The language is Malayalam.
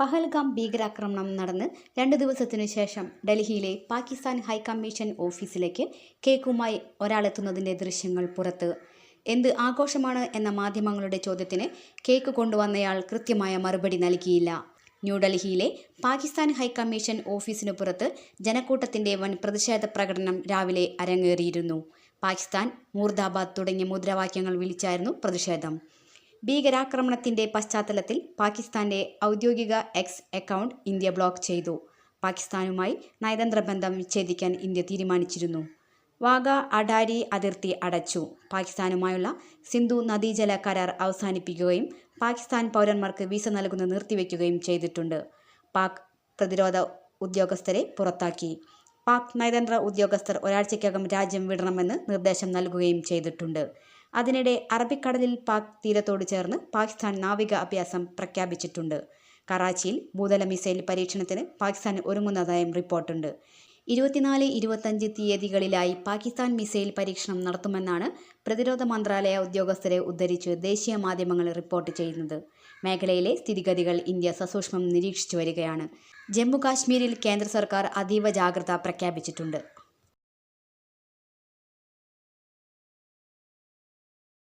പഹൽഗാം ഭീകരാക്രമണം നടന്ന് 2 ദിവസത്തിനു ശേഷം ഡൽഹിയിലെ പാകിസ്ഥാൻ ഹൈക്കമ്മീഷൻ ഓഫീസിലേക്ക് കേക്കുമായി ഒരാളെത്തുന്നതിൻ്റെ ദൃശ്യങ്ങൾ പുറത്ത്. എന്ത് ആഘോഷമാണ് എന്ന മാധ്യമങ്ങളുടെ ചോദ്യത്തിന് കേക്ക് കൊണ്ടുവന്നയാൾ കൃത്യമായ മറുപടി നൽകിയില്ല. ന്യൂഡൽഹിയിലെ പാകിസ്ഥാൻ ഹൈക്കമ്മീഷൻ ഓഫീസിനു പുറത്ത് ജനക്കൂട്ടത്തിൻ്റെ വൻ പ്രതിഷേധ പ്രകടനം രാവിലെ അരങ്ങേറിയിരുന്നു. പാകിസ്ഥാൻ മുർദാബാദ് തുടങ്ങിയ മുദ്രാവാക്യങ്ങൾ വിളിച്ചായിരുന്നു പ്രതിഷേധം. ഭീകരാക്രമണത്തിൻ്റെ പശ്ചാത്തലത്തിൽ പാകിസ്ഥാൻ്റെ ഔദ്യോഗിക എക്സ് അക്കൗണ്ട് ഇന്ത്യ ബ്ലോക്ക് ചെയ്തു. പാകിസ്ഥാനുമായി നയതന്ത്ര ബന്ധം വിച്ഛേദിക്കാൻ ഇന്ത്യ തീരുമാനിച്ചിരുന്നു. വാഗ അഡാരി അതിർത്തി അടച്ചു. പാകിസ്ഥാനുമായുള്ള സിന്ധു നദീജല കരാർ അവസാനിപ്പിക്കുകയും പാകിസ്ഥാൻ പൗരന്മാർക്ക് വിസ നൽകുന്നത് നിർത്തിവെക്കുകയും ചെയ്തിട്ടുണ്ട്. പാക് പ്രതിരോധ ഉദ്യോഗസ്ഥരെ പുറത്താക്കി. പാക് നയതന്ത്ര ഉദ്യോഗസ്ഥർ ഒരാഴ്ചയ്ക്കകം രാജ്യം വിടണമെന്ന് നിർദ്ദേശം നൽകുകയും ചെയ്തിട്ടുണ്ട്. അതിനിടെ അറബിക്കടലിൽ പാക് തീരത്തോട് ചേർന്ന് പാകിസ്ഥാൻ നാവിക അഭ്യാസം പ്രഖ്യാപിച്ചിട്ടുണ്ട്. കറാച്ചിയിൽ ഭൂതല മിസൈൽ പരീക്ഷണത്തിന് പാകിസ്ഥാൻ ഒരുങ്ങുന്നതായും റിപ്പോർട്ടുണ്ട്. 24-25 തീയതികളിലായി പാകിസ്ഥാൻ മിസൈൽ പരീക്ഷണം നടത്തുമെന്നാണ് പ്രതിരോധ മന്ത്രാലയ ഉദ്യോഗസ്ഥരെ ഉദ്ധരിച്ച് ദേശീയ മാധ്യമങ്ങൾ റിപ്പോർട്ട് ചെയ്യുന്നത്. മേഖലയിലെ സ്ഥിതിഗതികൾ ഇന്ത്യ സസൂക്ഷ്മം നിരീക്ഷിച്ചു വരികയാണ്. ജമ്മു കാശ്മീരിൽ കേന്ദ്ര സർക്കാർ അതീവ ജാഗ്രത പ്രഖ്യാപിച്ചിട്ടുണ്ട്.